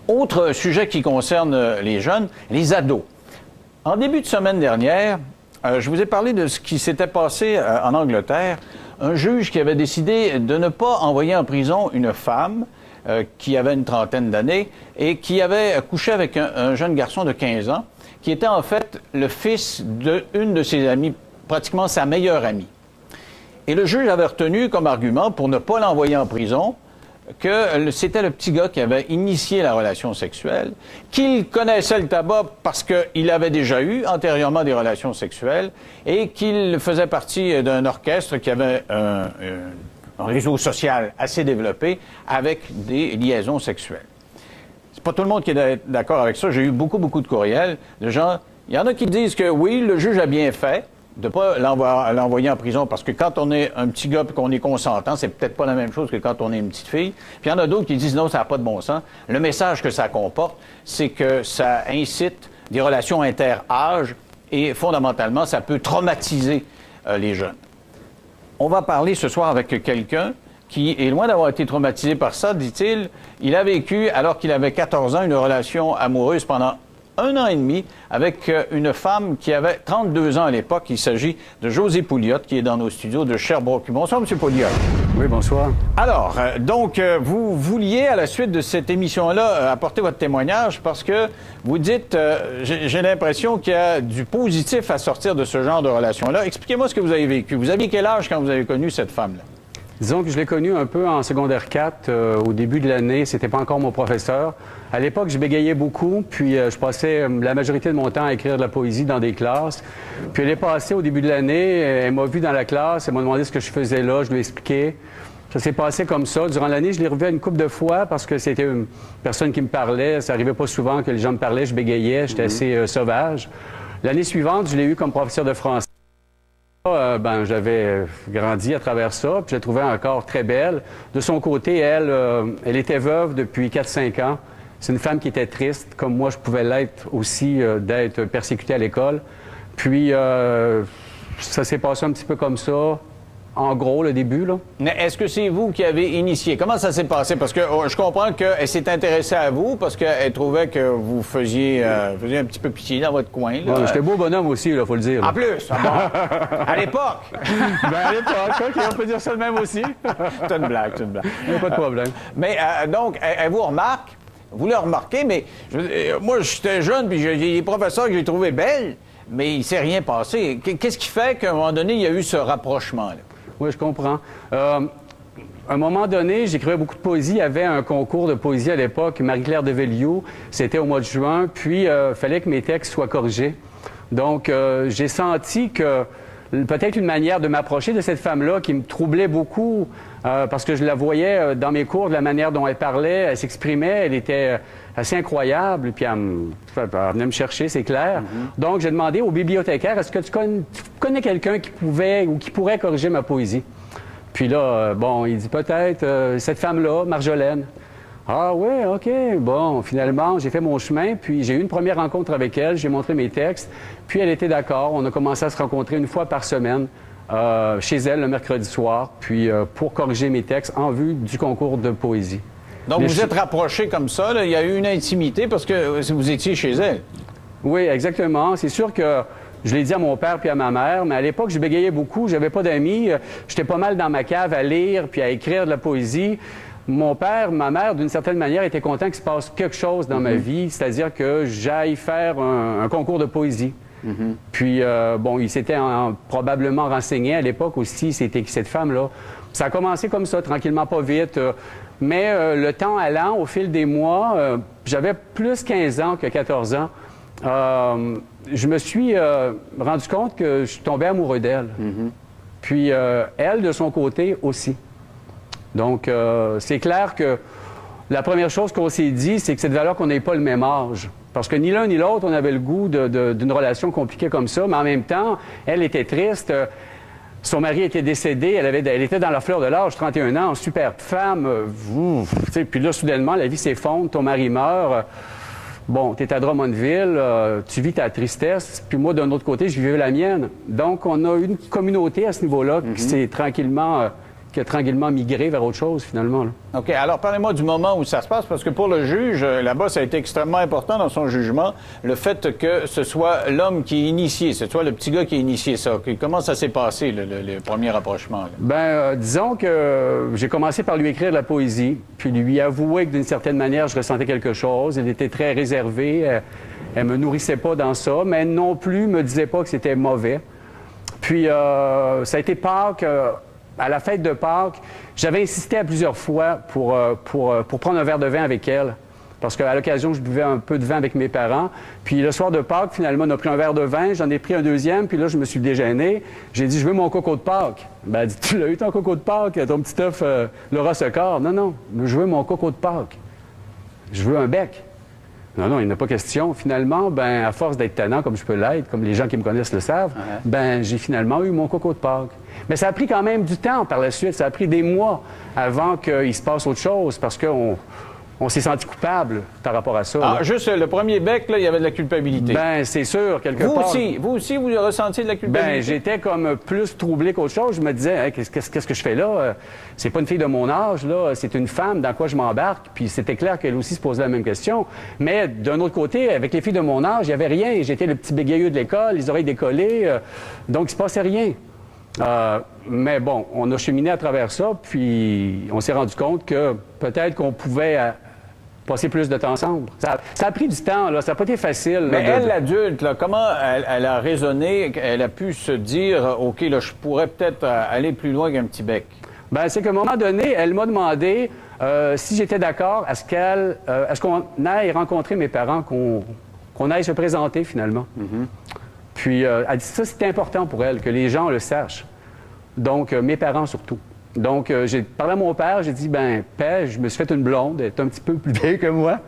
Autre sujet qui concerne les jeunes, les ados. En début de semaine dernière, je vous ai parlé de ce qui s'était passé en Angleterre. Un juge qui avait décidé de ne pas envoyer en prison une femme qui avait une trentaine d'années et qui avait couché avec un jeune garçon de 15 ans, qui était en fait le fils d'une de ses amies, pratiquement sa meilleure amie. Et le juge avait retenu comme argument pour ne pas l'envoyer en prison que c'était le petit gars qui avait initié la relation sexuelle, qu'il connaissait le tabac parce qu'il avait déjà eu antérieurement des relations sexuelles et qu'il faisait partie d'un orchestre qui avait un réseau social assez développé avec des liaisons sexuelles. C'est pas tout le monde qui est d'accord avec ça. J'ai eu beaucoup de courriels de gens. Il y en a qui disent que oui, le juge a bien fait de ne pas l'envoyer en prison parce que quand on est un petit gars et qu'on est consentant, c'est peut-être pas la même chose que quand on est une petite fille. Puis il y en a d'autres qui disent non, ça n'a pas de bon sens. Le message que ça comporte, c'est que ça incite des relations inter-âges et fondamentalement, ça peut traumatiser les jeunes. On va parler ce soir avec quelqu'un qui est loin d'avoir été traumatisé par ça, dit-il. Il a vécu, alors qu'il avait 14 ans, une relation amoureuse pendant 1 an et demi avec une femme qui avait 32 ans à l'époque. Il s'agit de José Pouliot, qui est dans nos studios de Sherbrooke. Bonsoir, M. Pouliot. Oui, bonsoir. Alors, vous vouliez, à la suite de cette émission-là, apporter votre témoignage parce que vous dites, j'ai l'impression qu'il y a du positif à sortir de ce genre de relation-là. Expliquez-moi ce que vous avez vécu. Vous aviez quel âge quand vous avez connu cette femme-là? Disons que je l'ai connu un peu en secondaire 4, au début de l'année. C'était pas encore mon professeur. À l'époque, je bégayais beaucoup, puis je passais la majorité de mon temps à écrire de la poésie dans des classes. Puis elle est passée au début de l'année, elle m'a vu dans la classe, elle m'a demandé ce que je faisais là, je lui ai expliqué. Ça s'est passé comme ça. Durant l'année, je l'ai revu une couple de fois parce que c'était une personne qui me parlait. Ça arrivait pas souvent que les gens me parlaient, je bégayais, j'étais assez sauvage. L'année suivante, je l'ai eu comme professeur de français. J'avais grandi à travers ça, puis je la trouvais encore très belle. De son côté, elle était veuve depuis 4-5 ans. C'est une femme qui était triste, comme moi je pouvais l'être aussi, d'être persécutée à l'école. Puis, ça s'est passé un petit peu comme ça, en gros, le début, là. Mais est-ce que c'est vous qui avez initié? Comment ça s'est passé? Parce que je comprends qu'elle s'est intéressée à vous parce qu'elle trouvait que vous faisiez un petit peu pitié dans votre coin. Ouais, j'étais beau bonhomme aussi, il faut le dire. Là. En plus, bon, à l'époque. À l'époque, OK, on peut dire ça de même aussi. C'est une blague, c'est une blague. Il n'y a pas de problème. Mais donc, elle vous remarque, vous le remarquez, mais moi, j'étais jeune, puis j'ai des professeurs que j'ai trouvés belles, mais il ne s'est rien passé. Qu'est-ce qui fait qu'à un moment donné, il y a eu ce rapprochement-là? Oui, je comprends. À un moment donné, j'écrivais beaucoup de poésie. Il y avait un concours de poésie à l'époque, Marie-Claire de Véliot. C'était au mois de juin. Puis, il fallait que mes textes soient corrigés. Donc, j'ai senti que peut-être une manière de m'approcher de cette femme-là qui me troublait beaucoup parce que je la voyais dans mes cours, de la manière dont elle parlait, elle s'exprimait, elle était assez incroyable. Puis, elle venait me chercher, c'est clair. Donc, j'ai demandé au bibliothécaire, est-ce que tu connais quelqu'un qui pouvait ou qui pourrait corriger ma poésie? Puis là, il dit peut-être cette femme-là, Marjolaine. Ah oui, OK. Bon, finalement, j'ai fait mon chemin, puis j'ai eu une première rencontre avec elle, j'ai montré mes textes, puis elle était d'accord. On a commencé à se rencontrer une fois par semaine chez elle le mercredi soir, puis pour corriger mes textes en vue du concours de poésie. Donc, vous êtes rapprochés comme ça, là. Il y a eu une intimité parce que vous étiez chez elle. Oui, exactement. C'est sûr que je l'ai dit à mon père puis à ma mère, mais à l'époque, je bégayais beaucoup, j'avais pas d'amis. J'étais pas mal dans ma cave à lire puis à écrire de la poésie. Mon père, ma mère, d'une certaine manière, étaient contents qu'il se passe quelque chose dans ma vie, c'est-à-dire que j'aille faire un concours de poésie. Puis, il s'était probablement renseigné à l'époque aussi, c'était qui cette femme-là. Ça a commencé comme ça, tranquillement, pas vite. Mais le temps allant, au fil des mois, j'avais plus 15 ans que 14 ans, je me suis rendu compte que je tombais amoureux d'elle. Puis, elle, de son côté, aussi. Donc, c'est clair que la première chose qu'on s'est dit, c'est que c'est de valeur qu'on n'ait pas le même âge. Parce que ni l'un ni l'autre, on avait le goût d'une relation compliquée comme ça. Mais en même temps, elle était triste. Son mari était décédé. Elle était dans la fleur de l'âge, 31 ans, superbe femme. Puis là, soudainement, la vie s'effondre. Ton mari meurt. Bon, tu es à Drummondville. Tu vis ta tristesse. Puis moi, d'un autre côté, je vivais la mienne. Donc, on a une communauté à ce niveau-là qui s'est tranquillement qui a tranquillement migré vers autre chose, finalement. Là. OK. Alors, parlez-moi du moment où ça se passe, parce que pour le juge, là-bas, ça a été extrêmement important dans son jugement, le fait que ce soit l'homme qui est initié, ce soit le petit gars qui a initié ça. Comment ça s'est passé, le premier rapprochement? Disons que j'ai commencé par lui écrire de la poésie, puis lui avouer que d'une certaine manière, je ressentais quelque chose. Elle était très réservée. Elle me nourrissait pas dans ça, mais non plus me disait pas que c'était mauvais. Puis, ça a été Pâques. À la fête de Pâques, j'avais insisté à plusieurs fois pour prendre un verre de vin avec elle. Parce qu'à l'occasion, je buvais un peu de vin avec mes parents. Puis le soir de Pâques, finalement, on a pris un verre de vin. J'en ai pris un deuxième. Puis là, je me suis déjeuné. J'ai dit, je veux mon coco de Pâques. Ben, elle dit, tu l'as eu ton coco de Pâques, ton petit œuf Laura Secor. Non, non, je veux mon coco de Pâques. Je veux un bec. Non, non, il n'y en a pas question. Finalement, ben, à force d'être tannant, comme je peux l'être, comme les gens qui me connaissent le savent, ben, j'ai finalement eu mon coco de Pâques. Mais ça a pris quand même du temps par la suite. Ça a pris des mois avant qu'il se passe autre chose parce qu'on s'est senti coupable par rapport à ça. Ah, juste le premier bec, là, il y avait de la culpabilité. Ben, c'est sûr, quelque part. Vous aussi, vous ressentiez de la culpabilité? Ben, j'étais comme plus troublé qu'autre chose. Je me disais, hey, qu'est-ce que je fais là? C'est pas une fille de mon âge, là. C'est une femme dans quoi je m'embarque. Puis c'était clair qu'elle aussi se posait la même question. Mais d'un autre côté, avec les filles de mon âge, il n'y avait rien. J'étais le petit bégayeux de l'école, les oreilles décollées. Donc, il se passait rien. Mais bon, on a cheminé à travers ça, puis on s'est rendu compte que peut-être qu'on pouvait passer plus de temps ensemble. Ça a pris du temps, là. Ça n'a pas été facile. Mais elle, l'adulte, là, comment elle a raisonné, elle a pu se dire, OK, là, je pourrais peut-être aller plus loin qu'un petit bec? Bien, c'est qu'à un moment donné, elle m'a demandé si j'étais d'accord à ce qu'on aille rencontrer mes parents, qu'on aille se présenter, finalement. Puis, elle dit ça, c'était important pour elle, que les gens le sachent. Donc, mes parents surtout. Donc, j'ai parlé à mon père, j'ai dit, ben, père, je me suis fait une blonde, elle est un petit peu plus vieille que moi.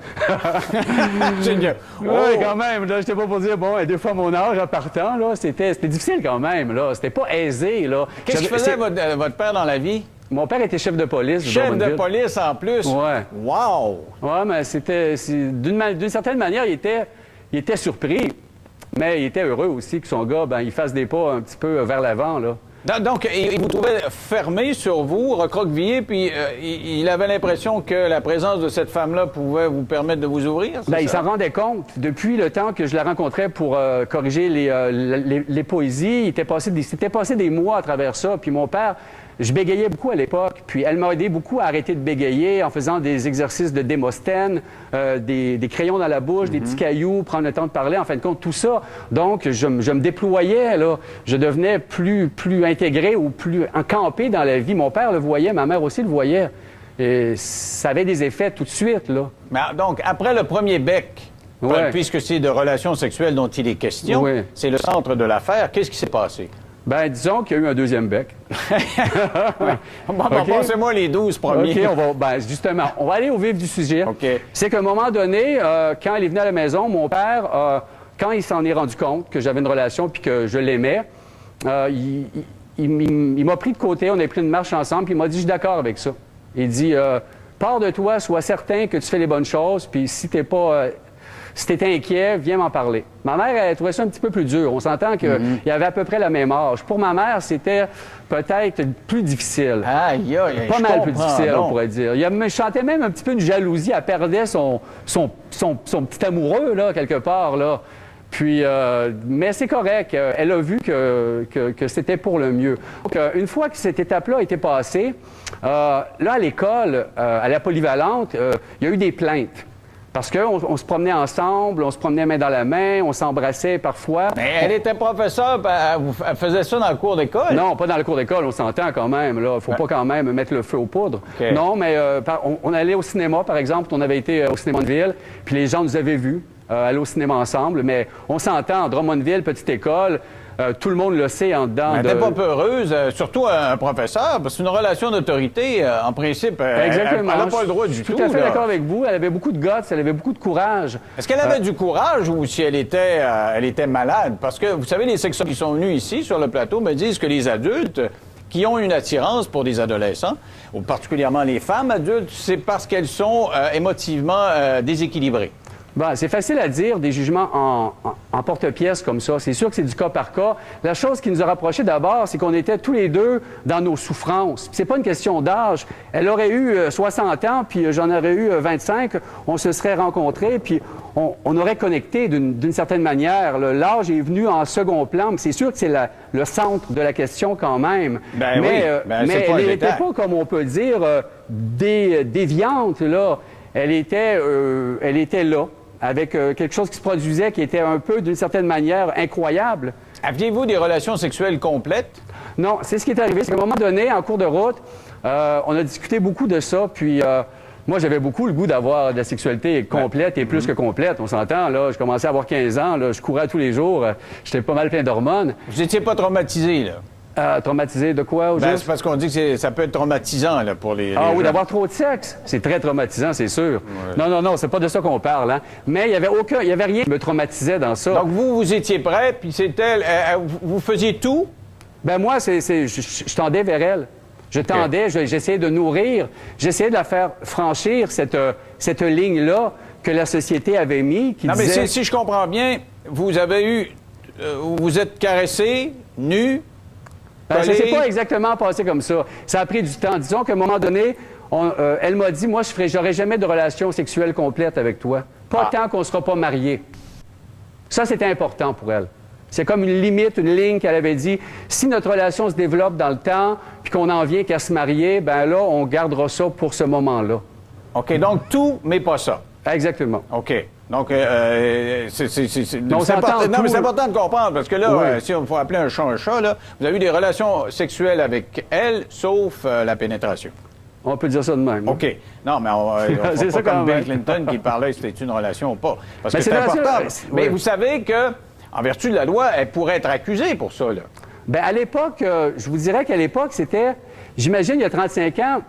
Génial. Oui, quand même, là, j'étais pas pour dire, bon, elle est 2 fois mon âge en partant, là, c'était difficile quand même, là, c'était pas aisé, là. Qu'est-ce que faisait votre père dans la vie? Mon père était chef de police. Chef de police en plus? Ouais. Wow! Ouais, mais d'une certaine manière, il était surpris, mais il était heureux aussi que son gars, ben, il fasse des pas un petit peu vers l'avant, là. Donc, il vous trouvait fermé sur vous, recroquevillé, puis il avait l'impression que la présence de cette femme-là pouvait vous permettre de vous ouvrir? Bien, il s'en rendait compte. Depuis le temps que je la rencontrais pour corriger les poésies, s'était passé des mois à travers ça. Puis mon père, je bégayais beaucoup à l'époque. Puis elle m'a aidé beaucoup à arrêter de bégayer en faisant des exercices de Démosthène, des crayons dans la bouche, des petits cailloux, prendre le temps de parler. En fin de compte, tout ça. Donc, je me déployais, là. Je devenais plus intégré ou plus encampé dans la vie. Mon père le voyait, ma mère aussi le voyait. Et ça avait des effets tout de suite, là. Mais donc, après le premier bec, puisque c'est de relations sexuelles dont il est question, c'est le centre de l'affaire, qu'est-ce qui s'est passé? Ben, disons qu'il y a eu un deuxième bec. Bon, passez-moi les 12 premiers. OK, justement, on va aller au vif du sujet. Okay. C'est qu'à un moment donné, quand il est venu à la maison, mon père, quand il s'en est rendu compte que j'avais une relation puis que je l'aimais, il m'a pris de côté, on a pris une marche ensemble, puis il m'a dit, je suis d'accord avec ça. Il dit, pars de toi, sois certain que tu fais les bonnes choses, puis si t'es inquiet, viens m'en parler. Ma mère, elle trouvait ça un petit peu plus dur. On s'entend qu'il y avait à peu près le même âge. Pour ma mère, c'était peut-être plus difficile. Aïe, aïe, pas mal plus difficile, on pourrait dire. Il me chantait même un petit peu une jalousie. Elle perdait son petit amoureux, là, quelque part, là. Puis, mais c'est correct. Elle a vu que c'était pour le mieux. Donc, une fois que cette étape-là a été passée, là, à l'école, à la polyvalente, il y a eu des plaintes. Parce qu'on se promenait ensemble, on se promenait main dans la main, on s'embrassait parfois. Mais elle était professeure, elle faisait ça dans le cours d'école? Non, pas dans le cours d'école, on s'entend quand même. Il ne faut pas quand même mettre le feu aux poudres. Okay. Non, mais on allait au cinéma, par exemple. On avait été au cinéma de ville, puis les gens nous avaient vus aller au cinéma ensemble. Mais on s'entend, Drummondville, petite école, tout le monde le sait en dedans. Elle n'était pas peureuse, surtout un professeur, parce qu'une relation d'autorité, en principe, elle n'a pas le droit du tout. Je suis tout à fait d'accord avec vous. Elle avait beaucoup de guts, elle avait beaucoup de courage. Est-ce qu'elle avait du courage ou si elle était malade? Parce que, vous savez, les sexologues qui sont venus ici, sur le plateau, me disent que les adultes qui ont une attirance pour des adolescents, ou particulièrement les femmes adultes, c'est parce qu'elles sont émotivement déséquilibrées. Ben, c'est facile à dire, des jugements en porte-pièce comme ça. C'est sûr que c'est du cas par cas. La chose qui nous a rapprochés d'abord, c'est qu'on était tous les deux dans nos souffrances. C'est pas une question d'âge. Elle aurait eu 60 ans, puis j'en aurais eu 25. On se serait rencontrés, puis on aurait connecté d'une certaine manière. L'âge est venu en second plan, mais c'est sûr que c'est le centre de la question quand même. Ben mais oui, ben, mais c'est pas elle un n'était détail. pas, comme on peut dire, déviante, là. Elle était là, avec quelque chose qui se produisait qui était un peu, d'une certaine manière, incroyable. Aviez-vous des relations sexuelles complètes? Non, c'est ce qui est arrivé. C'est qu'à un moment donné, en cours de route, on a discuté beaucoup de ça, puis moi, j'avais beaucoup le goût d'avoir de la sexualité complète et plus que complète. On s'entend, là, je commençais à avoir 15 ans, là, je courais tous les jours, j'étais pas mal plein d'hormones. Vous n'étiez pas traumatisé, là? Traumatisé de quoi, au Ben, juste? c'est parce qu'on dit que ça peut être traumatisant là, pour les Ah oui, gens. d'avoir trop de sexe, c'est très traumatisant, c'est sûr. Non, c'est pas de ça qu'on parle, hein. Mais il y avait rien qui me traumatisait dans ça. Donc, vous étiez prêt, puis c'était... vous faisiez tout? Ben moi, je tendais vers elle. Je tendais, j'essayais de nourrir, j'essayais de la faire franchir cette ligne-là que la société avait mis, qui Non, mais disait... si je comprends bien, vous avez eu... vous êtes caressé, nu, Ça collé... s'est pas exactement passé comme ça. Ça a pris du temps. Disons qu'à un moment donné, elle m'a dit, moi, j'aurai jamais de relation sexuelle complète avec toi. Pas tant qu'on ne sera pas mariés. Ça, c'était important pour elle. C'est comme une limite, une ligne qu'elle avait dit. Si notre relation se développe dans le temps, puis qu'on en vient qu'à se marier, ben là, on gardera ça pour ce moment-là. OK, donc tout, mais pas ça. Exactement. OK. Donc, c'est on s'entend important, non, mais tout. c'est important de comprendre, parce que là, Oui. si on faut appeler un chat, là, vous avez eu des relations sexuelles avec elle, sauf la pénétration. On peut dire ça de même. OK. Non, mais on C'est pas ça comme quand Bill même. Clinton qui parlait si c'était une relation ou pas. Parce Mais que c'est c'est une relation- important. oui. Mais vous savez que, en vertu de la loi, elle pourrait être accusée pour ça, là. Bien, à l'époque, je vous dirais qu'à l'époque, c'était, j'imagine, il y a 35 ans,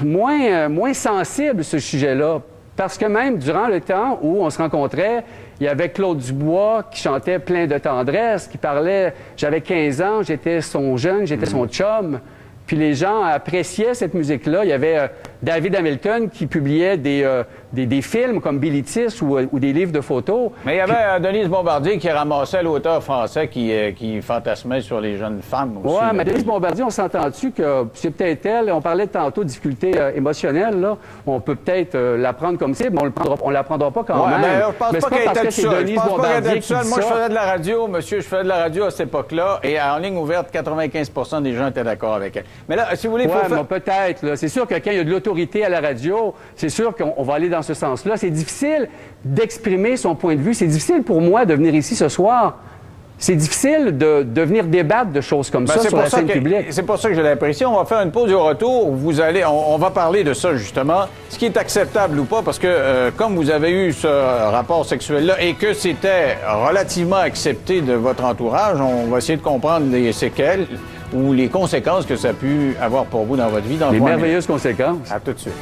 moins sensible, ce sujet-là. Parce que même durant le temps où on se rencontrait, il y avait Claude Dubois qui chantait plein de tendresse, qui parlait, j'avais 15 ans, j'étais son jeune, j'étais son chum. Puis les gens appréciaient cette musique-là. Il y avait David Hamilton qui publiait des films comme Billy Tiss ou des livres de photos. Mais il y avait Denise Bombardier qui ramassait l'auteur français qui fantasmait sur les jeunes femmes aussi. Oui, là. mais Denise Bombardier, on s'entend-tu que c'est peut-être elle, on parlait tantôt de difficultés émotionnelles, là. On peut peut-être la prendre comme cible, mais on la prendra pas quand Ouais, même. mais je pense Mais pas c'est qu'elle parce était que c'est toute seule. Je Denise pense pas qu'elle Bombardier était qui toute seule. dit Moi, je ça. faisais de la radio, monsieur, je faisais de la radio à cette époque-là, et en ligne ouverte, 95% des gens étaient d'accord avec elle. Mais là, si vous voulez, il faut Ouais, faire... mais peut-être. Là. C'est sûr que quand il y a de l'autorité à la radio, c'est sûr qu'on va aller dans ce sens-là. C'est difficile d'exprimer son point de vue. C'est difficile pour moi de venir ici ce soir. C'est difficile de venir débattre de choses comme ça c'est sur pour la scène publique. C'est pour ça que j'ai l'impression. On va faire une pause au retour. On va parler de ça, justement. Ce qui est acceptable ou pas, parce que comme vous avez eu ce rapport sexuel-là et que c'était relativement accepté de votre entourage, on va essayer de comprendre les séquelles ou les conséquences que ça a pu avoir pour vous dans votre vie. Dans Les 3 minutes. merveilleuses conséquences. À tout de suite.